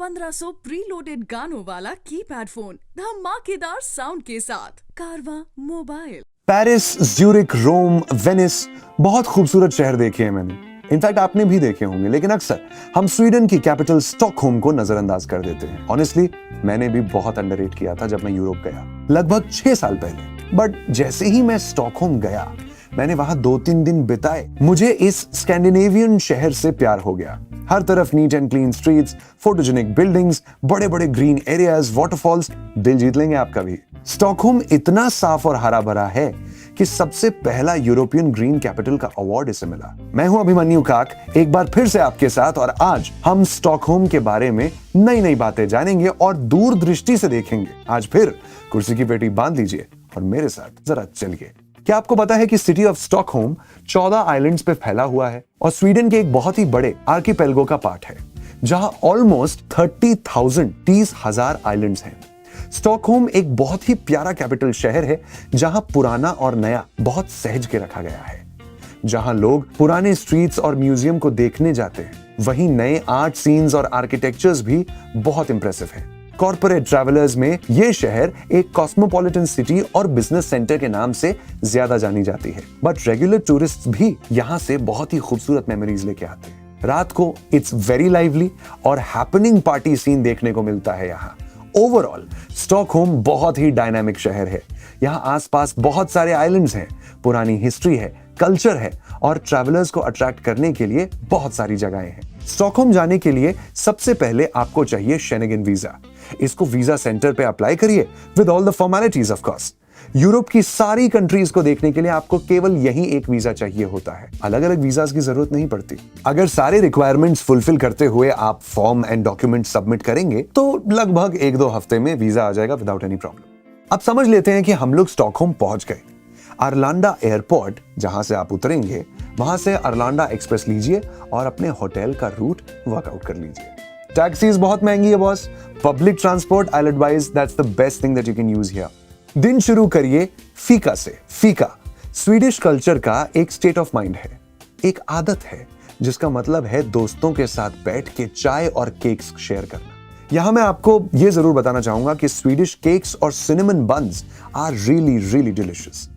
1500 preloaded गानों वाला keypad phone धमाकेदार साउंड के साथ कारवां मोबाइल। पेरिस, ज्यूरिक, रोम, वेनिस, बहुत खूबसूरत शहर देखे हैं मैंने। इनफैक्ट आपने भी देखे होंगे, लेकिन अक्सर हम स्वीडन की कैपिटल स्टॉकहोम को नजरअंदाज कर देते हैं। ऑनेस्टली मैंने भी बहुत अंडररेट किया था जब मैं यूरोप गया, लगभग 6 साल पहले। बट जैसे ही मैं स्टॉकहोम गया, मैंने वहां 2-3 दिन बिताए, मुझे इस स्कैंडिनेवियन शहर से प्यार हो गया। हर तरफ neat and clean streets, photogenic buildings, बड़े बड़े ग्रीन एरियाज, वाटरफॉल्स, दिल जीत लेंगे आपका भी। स्टॉकहोम इतना साफ और हरा भरा है कि सबसे पहला यूरोपियन ग्रीन कैपिटल का अवार्ड इसे मिला। मैं हूं अभिमन्यु काक, एक बार फिर से आपके साथ, और आज हम स्टॉकहोम के बारे में नई नई बातें जानेंगे और दूरदृष्टि से देखेंगे। आज फिर कुर्सी की पेटी बांध लीजिए और मेरे साथ जरा चलिए। क्या आपको पता है कि सिटी ऑफ स्टॉकहोम 14 आइलैंड्स पे फैला हुआ है और स्वीडन के एक बहुत ही बड़े आर्किपेलगो का पार्ट है, जहां ऑलमोस्ट 30,000 आइलैंड्स हैं। स्टॉकहोम एक बहुत ही प्यारा कैपिटल शहर है, जहां पुराना और नया बहुत सहज के रखा गया है। जहां लोग पुराने स्ट्रीट्स और म्यूजियम को देखने जाते हैं, वहीं नए आर्ट सीन्स और आर्किटेक्चर्स भी बहुत इंप्रेसिव है। कॉर्पोरेट ट्रैवलर्स में यह शहर एक कॉस्मोपॉलिटन सिटी और बिजनेस सेंटर के नाम से ज्यादा जानी जाती है। बट रेगुलर टूरिस्ट भी यहां से बहुत ही खूबसूरत मेमोरीज लेके आते हैं। रात को इट्स वेरी लाइवली और हैपनिंग पार्टी सीन देखने को मिलता है यहाँ। ओवरऑल स्टॉकहोम बहुत ही डायनामिक शहर है। यहाँ आसपास बहुत सारे आइलैंड्स हैं, पुरानी हिस्ट्री है, कल्चर है और ट्रैवलर्स को अट्रैक्ट करने के लिए बहुत सारी जगहें हैं। स्टॉकहोम जाने के लिए सबसे पहले आपको चाहिए शेनेगन वीजा। इसको वीजा सेंटर पे अप्लाई करिए with all the formalities of course. Europe की सारी कंट्रीज को देखने के लिए आपको केवल यही एक वीजा चाहिए होता है, अलग अलग वीजास की जरूरत नहीं पड़ती। अगर सारे रिक्वायरमेंट्स फुलफिल करते हुए आप फॉर्म एंड डॉक्यूमेंट सबमिट करेंगे तो लगभग 1-2 हफ्ते में वीजा आ जाएगा विदाउट एनी प्रॉब्लम। अब समझ लेते हैं कि हम लोग स्टॉकहोम पहुंच गए। अरलांडा एयरपोर्ट, जहां से आप उतरेंगे, वहां से अरलांडा एक्सप्रेस लीजिए और अपने होटल का रूट वर्कआउट कर लीजिए। टैक्सीज बहुत महंगी है boss. Public transport I advise that's the best thing that you can use here. दिन शुरू करिए फीका से। फीका स्वीडिश कल्चर का एक स्टेट ऑफ माइंड है, एक आदत है, जिसका मतलब है दोस्तों के साथ बैठ के चाय और केक्स शेयर करना। यहां मैं आपको यह जरूर बताना चाहूंगा कि स्वीडिश केक्स और cinnamon buns are really really delicious.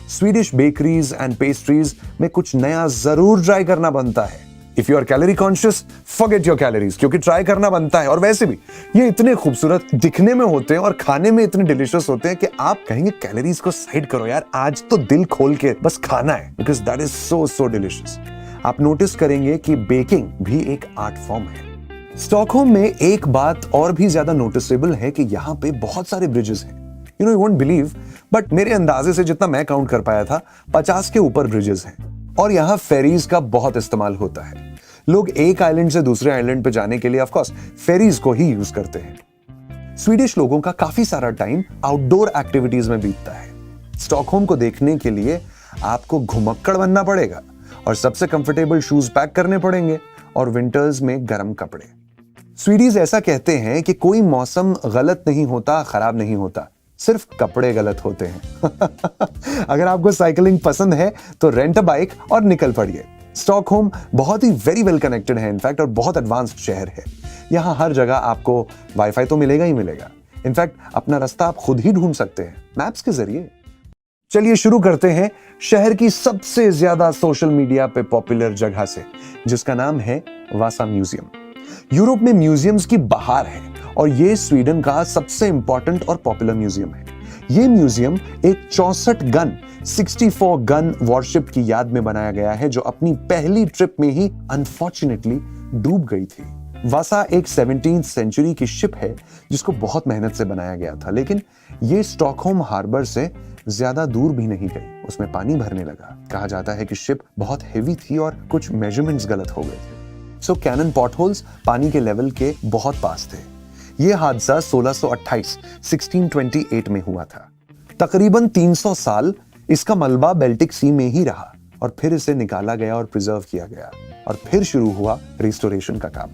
Swedish bakeries and pastries में कुछ नया जरूर ट्राई करना बनता है। If you are calorie conscious, forget your calories, क्योंकि ट्राई करना बनता है। और वैसे भी ये इतने खूबसूरत दिखने में होते हैं और खाने में इतने डिलिशियस होते हैं कि आप कहेंगे कैलोरीज को साइड करो यार, आज तो दिल खोल के बस खाना है, because that is so delicious. आप नोटिस करेंगे कि बेकिंग भी एक आर्ट फॉर्म है। स्टॉकहोम में एक बात और भी ज्यादा नोटिसेबल है कि यहाँ पे बहुत सारे ब्रिजेस हैं। यू वोंट बिलीव, बट मेरे अंदाजे से जितना मैं काउंट कर पाया था, 50 के ऊपर ब्रिजेस हैं। और यहाँ फेरीज का बहुत इस्तेमाल होता है। लोग एक आइलैंड से दूसरे आइलैंड पे जाने के लिए ऑफ कोर्स फेरीज को ही यूज करते हैं। स्वीडिश लोगों का काफी सारा टाइम आउटडोर एक्टिविटीज में बीतता है। स्टॉकहोम को देखने के लिए आपको घुमक्कड़ बनना पड़ेगा और सबसे कंफर्टेबल शूज पैक करने पड़ेंगे और विंटर्स में गर्म कपड़े। स्वीडीज ऐसा कहते हैं कि कोई मौसम गलत नहीं होता, खराब नहीं होता, सिर्फ कपड़े गलत होते हैं। अगर आपको साइकिलिंग पसंद है तो रेंट अ बाइक और निकल पड़िए। स्टॉकहोम बहुत ही वेरी वेल कनेक्टेड है इनफैक्ट, और बहुत एडवांस्ड शहर है। यहाँ हर जगह आपको वाईफाई तो मिलेगा ही मिलेगा। इनफैक्ट अपना रास्ता आप खुद ही ढूंढ सकते हैं मैप्स के जरिए। चलिए शुरू करते हैं शहर की सबसे ज्यादा सोशल मीडिया पे पॉपुलर जगह से, जिसका नाम है वासा म्यूजियम। यूरोप में म्यूजियम्स की बहार है और ये स्वीडन का सबसे इंपॉर्टेंट और पॉपुलर म्यूजियम है। ये म्यूजियम एक 64 गन वॉरशिप की याद में बनाया गया है, जो अपनी पहली ट्रिप में ही अनफॉर्चुनेटली डूब गई थी। वासा एक 17th सेंचुरी की शिप है जिसको बहुत मेहनत से बनाया गया था, लेकिन ये स्टॉकहोम हार्बर से ज्यादा दूर भी नहीं गई, उसमें पानी भरने लगा। कहा जाता है कि शिप बहुत हेवी थी और कुछ मेजरमेंट्स गलत हो गए थे। सो कैनन पॉटहोल्स पानी के लेवल के बहुत पास थे। यह हादसा 1628 में हुआ था। तकरीबन 300 साल इसका मलबा बेल्टिक सी में ही रहा और फिर इसे निकाला गया और प्रिजर्व किया गया और फिर शुरू हुआ रिस्टोरेशन का काम।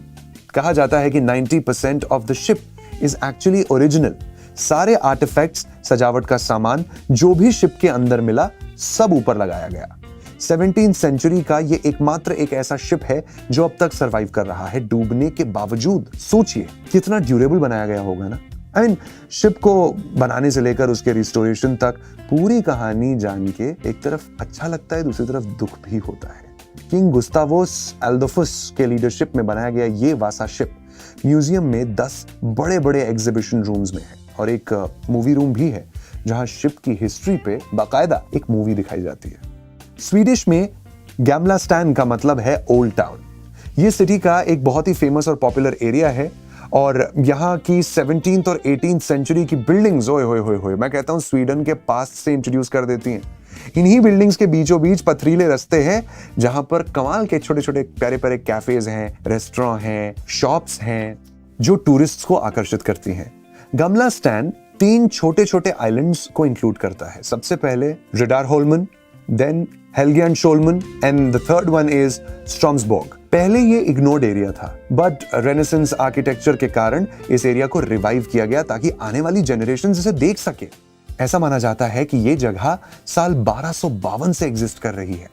कहा जाता है कि 90% of the ship is actually original. सारे आर्टिफैक्ट्स, सजावट का सामान, जो भी शिप के अंदर मिला, सब ऊपर लगाया गया। 17th सेंचुरी का ये एकमात्र एक ऐसा शिप है जो अब तक सरवाइव कर रहा है डूबने के बावजूद। सोचिए कितना ड्यूरेबल बनाया गया होगा ना। आई मीन शिप को बनाने से लेकर उसके रिस्टोरेशन तक पूरी कहानी जान के एक तरफ अच्छा लगता है, दूसरी तरफ दुख भी होता है। किंग गुस्तावोस एडोल्फुस के लीडरशिप में बनाया गया ये वासा शिप म्यूजियम में 10 बड़े बड़े एग्जीबिशन रूम्स में है और एक मूवी रूम भी है जहां शिप की हिस्ट्री पे बाकायदा एक मूवी दिखाई जाती है। स्वीडिश में गैमला स्टैन का मतलब है ओल्ड टाउन। ये सिटी का एक बहुत ही फेमस और पॉपुलर एरिया है और यहाँ की 17th और 18th सेंचुरी की बिल्डिंग्स ओए होए होए होए मैं कहता हूँ स्वीडन के पास्ट से इंट्रोड्यूस कर देती हैं। इन्हीं बिल्डिंग्स के बीचों बीच पथरीले रास्ते हैं जहां पर कमाल के छोटे छोटे प्यारे प्यारे कैफेज हैं, रेस्टोरेंट हैं, शॉप्स हैं जो टूरिस्ट्स को आकर्षित करती हैं। गमला स्टैन 3 छोटे छोटे आइलैंड्स को इंक्लूड करता है। सबसे पहले Riddarholmen, then Helgeandsholmen and the third one is Stromsborg. पहले ये इग्नोर्ड एरिया था बट रेनेसेंस आर्किटेक्चर के कारण इस एरिया को रिवाइव किया गया ताकि आने वाली जनरेशन इसे देख सके। ऐसा माना जाता है कि ये जगह साल 1252 से एग्जिस्ट कर रही है।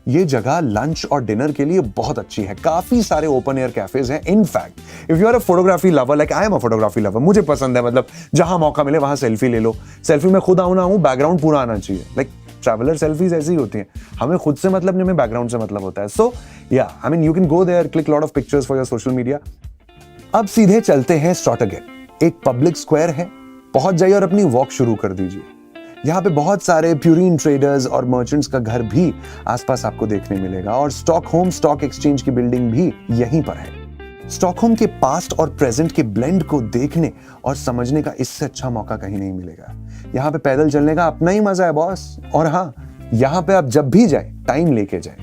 ये जगह लंच और डिनर के लिए बहुत अच्छी है। काफी सारे ओपन एयर कैफेज हैं। In fact if you are a photography lover like I am a photography lover, मुझे पसंद है, मतलब जहां मौका मिले वहां सेल्फी ले लो। सेल्फी में खुद आऊं बैकग्राउंड पूरा आना चाहिए। लाइक ट्रैवलर सेल्फीज ऐसी ही होती हैं, हमें खुद से मतलब नहीं, हमें बैकग्राउंड से मतलब होता है। सो या I mean you can go there, click lot of pictures for your social media. अब सीधे चलते हैं स्टॉटरगेट। एक पब्लिक स्क्वायर है, पहुंच जाइए और अपनी वॉक शुरू कर दीजिए। यहाँ पे बहुत सारे प्यूरिन ट्रेडर्स और मर्चेंट्स का घर भी आसपास आपको देखने मिलेगा और स्टॉकहोम स्टॉक एक्सचेंज की बिल्डिंग भी यहीं पर है। स्टॉकहोम के पास्ट और प्रेजेंट के ब्लेंड को देखने और समझने का इससे अच्छा मौका कहीं नहीं मिलेगा। यहाँ पे पैदल चलने का अपना ही मजा है बॉस। और हाँ, यहाँ पे आप जब भी जाए टाइम लेके जाए।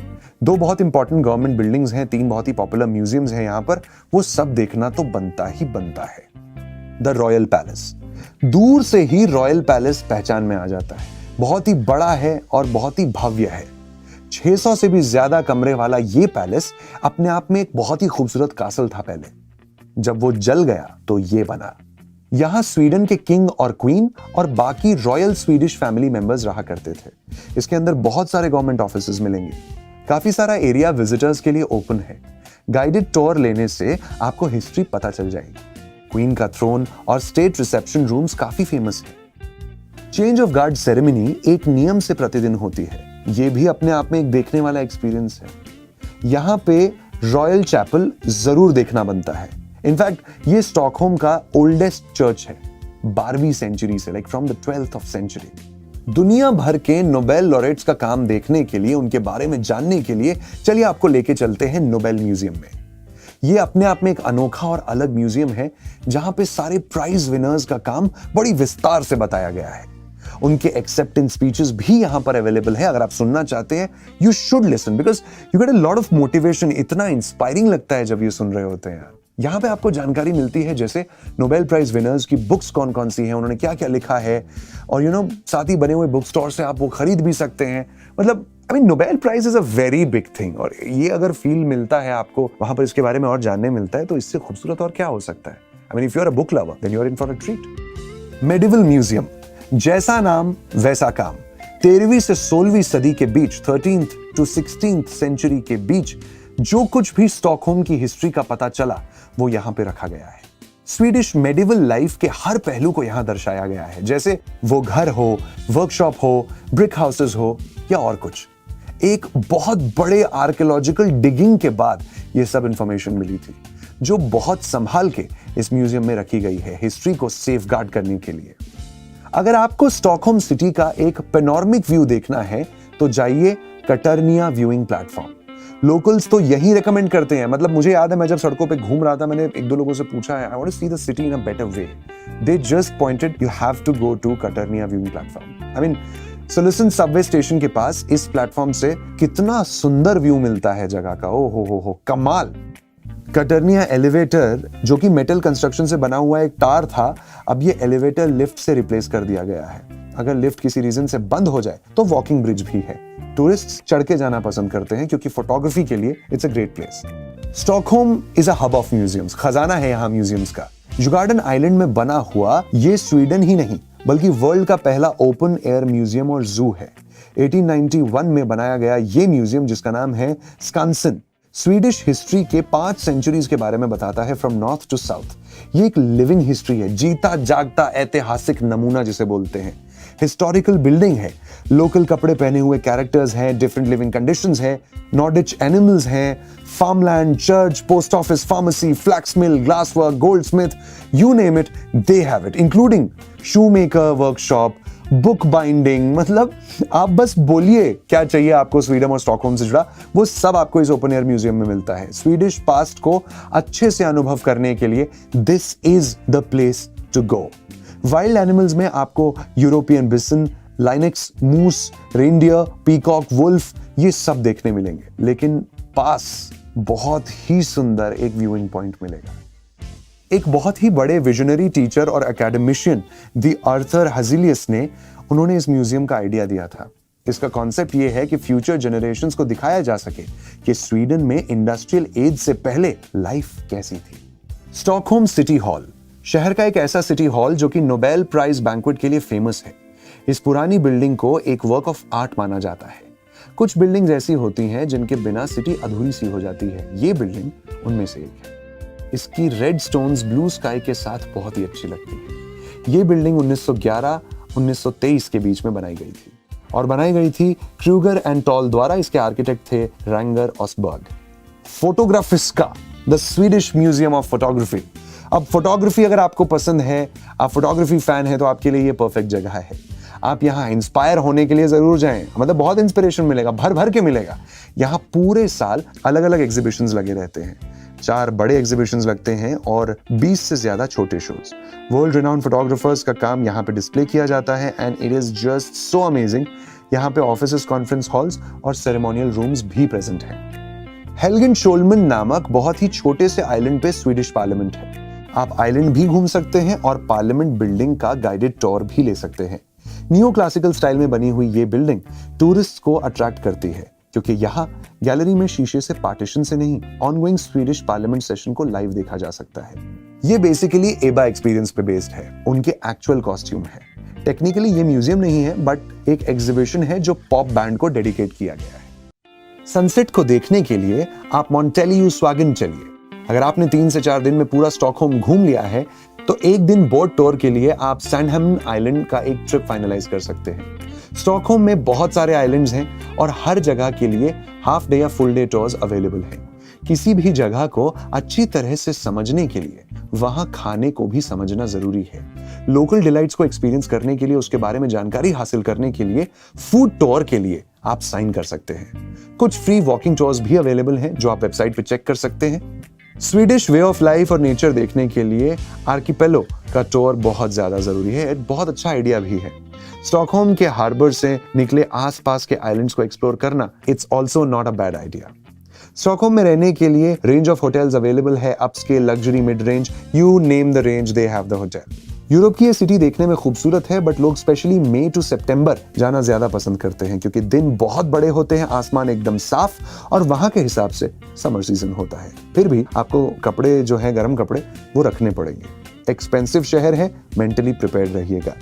2 बहुत इंपॉर्टेंट गवर्नमेंट बिल्डिंग्स हैं, 3 बहुत ही पॉपुलर म्यूजियम्स हैं यहाँ पर, वो सब देखना तो बनता ही बनता है। द रॉयल पैलेस, दूर से ही रॉयल पैलेस पहचान में आ जाता है। बहुत ही बड़ा है और बहुत ही भव्य है। 600 से भी ज्यादा कमरे वाला ये पैलेस अपने आप में एक बहुत ही खूबसूरत कासल था पहले। जब वो जल गया तो ये बना। यहां स्वीडन के किंग और क्वीन और बाकी रॉयल स्वीडिश फैमिली मेंबर्स रहा करते थे। इसके अंदर बहुत सारे गवर्नमेंट ऑफिसेज मिलेंगे। काफी सारा एरिया विजिटर्स के लिए ओपन है। गाइडेड टूर लेने से आपको हिस्ट्री पता चल जाएगी। क्वीन का थ्रोन और स्टेट रिसेप्शन रूम्स काफी फेमस है। चेंज ऑफ गार्ड सेरेमनी एक नियम से प्रतिदिन होती है। यह भी अपने आप में एक देखने वाला एक्सपीरियंस है। यहां पे रॉयल चैपल जरूर देखना बनता है। इनफैक्ट ये स्टॉकहोम का ओल्डेस्ट चर्च है, 12वीं सेंचुरी से, like from the 12th of century. दुनिया भर के नोबेल लॉरेट्स का काम देखने के लिए, उनके बारे में जानने के लिए चलिए आपको लेके चलते हैं नोबेल म्यूजियम में। ये अपने आप में एक अनोखा और अलग म्यूजियम है जहां पे सारे प्राइज विनर्स का काम बड़ी विस्तार से बताया गया है। उनके एक्सेप्टेंस स्पीचेस भी यहां पर अवेलेबल है। अगर आप सुनना चाहते हैं you should listen because you get a lot of motivation. इतना इंस्पायरिंग लगता है जब ये सुन रहे होते हैं यार। यहाँ पे आपको जानकारी मिलती है जैसे नोबेल प्राइज विनर्स की बुक्स कौन कौन सी हैं, उन्होंने क्या क्या लिखा है, और साथ ही बने हुए बुक स्टोर से आप वो खरीद भी सकते हैं। मतलब I mean Nobel prize is a very big thing और ये अगर फील मिलता है आपको वहां पर इसके बारे में और जानने मिलता है तो इससे खूबसूरत और क्या हो सकता है। I mean if you are a book lover then you are in for a treat. Medieval museum, जैसा नाम वैसा काम। 13वीं से 16वीं सदी के बीच, 13th to 16th सेंचुरी के बीच जो कुछ भी स्टॉकहोम की हिस्ट्री का पता चला वो यहां पे रखा गया है। स्वीडिश मेडिवल लाइफ के हर पहलू को यहां दर्शाया गया है, जैसे वो घर हो, वर्कशॉप हो, ब्रिक हाउसेस हो या और कुछ। एक बहुत बड़े आर्कियोलॉजिकल डिगिंग के बाद ये सब इंफॉर्मेशन मिली थी जो बहुत संभाल के इस म्यूजियम में रखी गई है हिस्ट्री को सेफगार्ड करने के लिए। अगर आपको स्टॉकहोम सिटी का एक पेनोरमिक व्यू देखना है तो जाइए कटर्निया व्यूइंग प्लेटफॉर्म। लोकल्स तो यही रेकमेंड करते हैं। मतलब मुझे याद है मैं जब सड़कों पे घूम रहा था, मैंने 1-2 लोगों से पूछा है I want to see the city in a better way. They just pointed you have to go to Katarina viewing platform. I mean Slussen subway station के पास इस प्लेटफॉर्म से कितना सुंदर व्यू मिलता है जगह का। ओ हो कमाल। कटर्निया एलिवेटर जो कि मेटल कंस्ट्रक्शन से बना हुआ एक टार था, अब ये एलिवेटर लिफ्ट से रिप्लेस कर दिया गया है। अगर लिफ्ट किसी रीजन से बंद हो जाए तो वॉकिंग ब्रिज भी है। टूरिस्ट चढ़ के जाना पसंद करते हैं क्योंकि फोटोग्राफी के लिए it's a great place. Stockholm is a hub of museums, खजाना है यहाँ म्यूजियम्स का। जुगार्डन आइलैंड में बना हुआ ये स्वीडन ही नहीं बल्कि वर्ल्ड का पहला ओपन एयर म्यूजियम और जू है। 1891 में बनाया गया ये म्यूजियम, जिसका नाम है स्कांसन, स्वीडिश हिस्ट्री के 5 सेंचुरीज के बारे में बताता है, फ्रॉम नॉर्थ टू साउथ। ये एक लिविंग हिस्ट्री है, जीता जागता ऐतिहासिक नमूना जिसे बोलते हैं। हिस्टोरिकल बिल्डिंग है, लोकल कपड़े पहने हुए कैरेक्टर्स हैं, डिफरेंट लिविंग कंडीशंस हैं, नॉर्डिच एनिमल्स हैं, farmland, church, post office, pharmacy, flax mill, glass work, goldsmith, you name it, they have it, including shoemaker workshop, bookbinding. मतलब आप बस बोलिए क्या चाहिए आपको स्वीडन और स्टॉकहोम से जुड़ा, वो सब आपको इस ओपन एयर म्यूजियम में मिलता है। स्वीडिश पास्ट को अच्छे से अनुभव करने के लिए this is the place to go. Wild animals में आपको European bison, lynx, moose, reindeer, peacock, wolf, ये सब देखने मिलेंगे। लेकिन पास बहुत ही सुंदर एक व्यूइंग पॉइंट मिलेगा। एक बहुत ही बड़े विजनरी टीचर और एकेडमिशियन द आर्थर हजिलियस ने उन्होंने इस म्यूजियम का आइडिया दिया था। इसका कॉन्सेप्ट ये है कि फ्यूचर जनरेशंस को दिखाया जा सके कि स्वीडन में इंडस्ट्रियल एज से पहले लाइफ कैसी थी। स्टॉकहोम सिटी हॉल शहर का एक ऐसा सिटी हॉल जो कि नोबेल प्राइज बैंक्वेट के लिए फेमस है। इस पुरानी बिल्डिंग को एक वर्क ऑफ आर्ट माना जाता है। कुछ बिल्डिंग्स ऐसी होती हैं जिनके बिना सिटी अधूरी सी हो जाती है, ये बिल्डिंग उनमें से एक है। इसकी रेड स्टोन्स ब्लू स्काई के साथ बहुत ही अच्छी लगती है। ये बिल्डिंग 1911-1923 के बीच में बनाई गई थी और बनाई गई थी क्रूगर एंड टॉल द्वारा। इसके आर्किटेक्ट थे Ragnar Ostberg. Fotografiska, the Swedish museum of photography. अब फोटोग्राफी अगर आपको पसंद है, आप फोटोग्राफी फैन है, तो आपके लिए ये परफेक्ट जगह है। आप यहाँ इंस्पायर होने के लिए जरूर जाएं, मतलब बहुत इंस्पिरेशन मिलेगा, भर भर के मिलेगा। यहाँ पूरे साल अलग अलग एग्जीबिशंस लगे रहते हैं। 4 बड़े एग्जीबिशंस लगते हैं और 20 से ज्यादा छोटे शोज। वर्ल्ड रिनाउंड फोटोग्राफर्स का काम यहाँ पे डिस्प्ले किया जाता है and it is just so amazing. यहाँ पे ऑफिसेस, कॉन्फ्रेंस हॉल्स और सेरेमोनियल रूम्स भी प्रेजेंट हैं। हेल्गन शोल्मन नामक बहुत ही छोटे से आइलैंड पे स्वीडिश पार्लियामेंट है। आप आइलैंड भी घूम सकते हैं और पार्लियामेंट बिल्डिंग का गाइडेड टूर भी ले सकते हैं। नियो क्लासिकल स्टाइल में बनी हुई ये बिल्डिंग टूरिस्ट को अट्रैक्ट करती है, क्योंकि यहाँ गैलरी में शीशे से पार्टीशन से नहीं, ऑनगोइंग स्वीडिश पार्लियामेंट सेशन को लाइव देखा जा सकता है। ये बेसिकली एबा एक्सपीरियंस पे बेस्ड है, उनके एक्चुअल कॉस्ट्यूम है। टेक्निकली ये म्यूजियम नहीं है, बट एक एग्जीबिशन है जो पॉप बैंड को डेडिकेट किया गया है। सनसेट को देखने के लिए आप मॉन्टेलियू-स्वागन चलिए। अगर आपने 3 से 4 दिन में पूरा स्टॉकहोम घूम लिया है, तो एक दिन बोट टूर के लिए आप सैंडहैमन आइलैंड का एक ट्रिप फाइनलाइज कर सकते हैं। स्टॉकहोम में बहुत सारे आइलैंड्स हैं और हर जगह के लिए हाफ डे या फुल डे टूर्स अवेलेबल हैं। किसी भी जगह को अच्छी तरह से समझने के लिए वहां खाने को भी समझना जरूरी है। लोकल डिलाइट्स को एक्सपीरियंस करने के लिए, उसके बारे में जानकारी हासिल करने के लिए फूड टूर के लिए आप साइन कर सकते हैं। कुछ फ्री वॉकिंग टूर्स भी अवेलेबल हैं जो आप वेबसाइट पे चेक कर सकते हैं। स्वीडिश वे ऑफ लाइफ और नेचर देखने के लिए आर्किपेलो का टूर बहुत ज्यादा जरूरी है। बहुत अच्छा आइडिया भी है। स्टॉकहोम के हार्बर से निकले आसपास के आइलैंड्स को एक्सप्लोर करना it's also not a bad idea. Stockholm में रहने के लिए रेंज ऑफ होटल्स अवेलेबल है, upscale, luxury, mid range, you name the range, they have the hotel. Europe की ये सिटी देखने में खूबसूरत है, बट लोग स्पेशली मई टू सितंबर जाना ज्यादा पसंद करते हैं, क्योंकि दिन बहुत बड़े होते हैं, आसमान एकदम साफ और वहां के हिसाब से समर सीजन होता है। फिर भी आपको कपड़े जो है, गर्म कपड़े, वो रखने पड़ेंगे। एक्सपेंसिव शहर है, मेंटली प्रिपेयर्ड रहिएगा।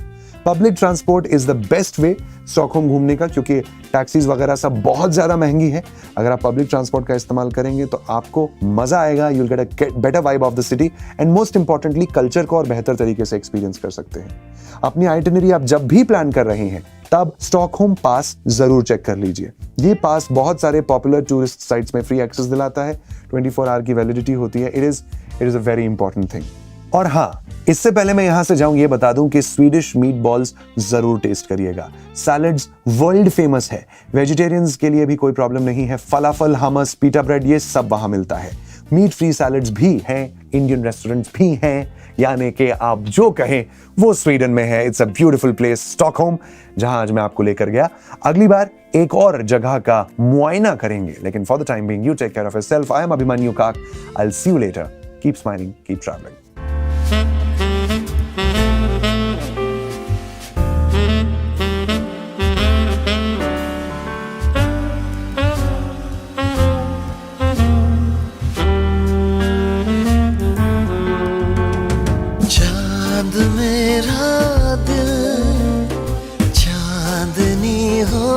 Public transport is the best way Stockholm घूमने का, क्योंकि टैक्सीज वगैरह सब बहुत ज्यादा महंगी है। अगर आप पब्लिक ट्रांसपोर्ट का इस्तेमाल करेंगे तो आपको मजा आएगा। You will get a better vibe of the city and most importantly culture को और बेहतर तरीके से एक्सपीरियंस कर सकते हैं। अपनी आइटिनरी आप जब भी प्लान कर रहे हैं, तब स्टॉकहोम पास जरूर चेक कर लीजिए। ये पास बहुत सारे पॉपुलर टूरिस्ट साइट्स में फ्री एक्सेस दिलाता है। 24 आवर की वैलिडिटी होती है। It is a very important thing. और हाँ, इससे पहले मैं यहां से जाऊं ये बता दूं कि स्वीडिश मीट बॉल्स जरूर टेस्ट करिएगा। सैलड्स वर्ल्ड फेमस है, वेजिटेरियंस के लिए भी कोई प्रॉब्लम नहीं है। फलाफल, हमस, पीटा ब्रेड, ये सब वहां मिलता है। मीट फ्री सैलड्स भी हैं, इंडियन रेस्टोरेंट्स भी हैं, यानी कि आप जो कहें वो स्वीडन में है। It's a beautiful place Stockholm, जहां आज मैं आपको लेकर गया। अगली बार एक और जगह का मुआयना करेंगे, लेकिन for the time being you take care of yourself. I am Abhimanyu Kak. I will see you later. Keep smiling, keep travelling. चांद मेरा दिल चांदनी हो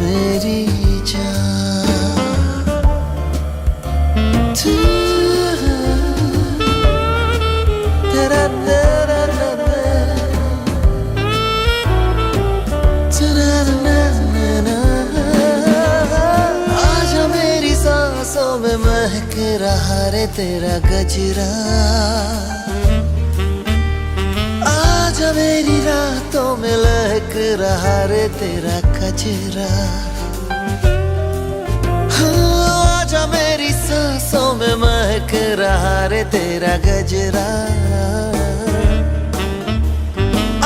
मेरी जान तू तेरा तेरा आजा मेरी सांसों में महक रहा रे तेरा गजरा, आजा मेरी रातों में लहक रहा रे तेरा कजरा। हाँ, आजा मेरी सांसों में महक रहा रे तेरा गजरा,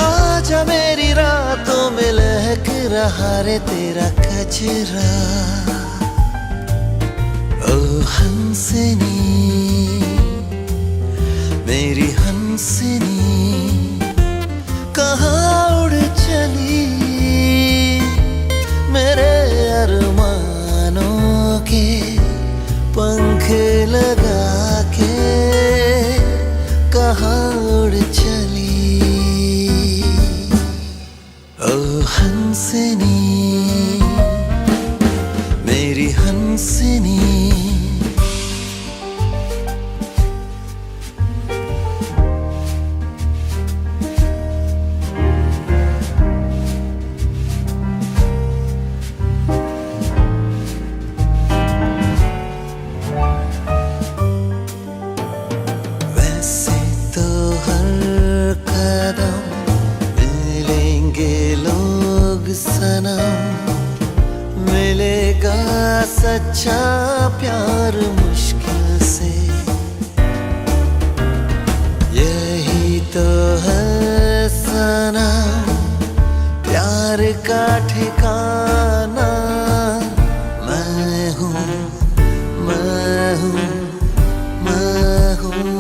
आजा मेरी रातों में लहक रहा रे तेरा कजरा। ओ हंसनी मेरी हंसनी कहाँ उड़ चली, मेरे अरमानों के पंख लगा के कहाँ उड़ चली। ओ हंसनी मेरी हंसनी सनम मिलेगा सच्चा प्यार मुश्किल से, यही तो है सनम प्यार का ठिकाना। मैं हूँ मैं हूँ मैं हूँ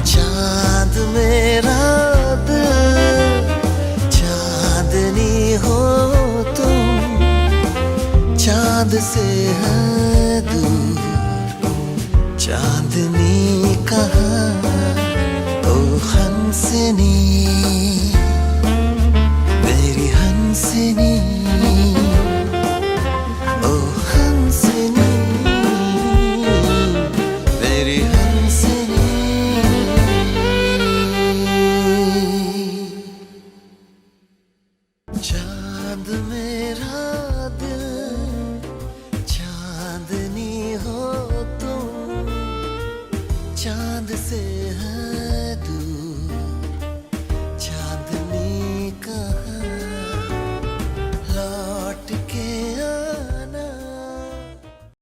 चाँद मेरा चाँद से है दूर चाँदनी कहाँ। ओ हंसनी मेरी हंसनी, ओ हंसनी मेरी हंसनी। चाँद मेरा दिल चांदनी हो तुम, चांद से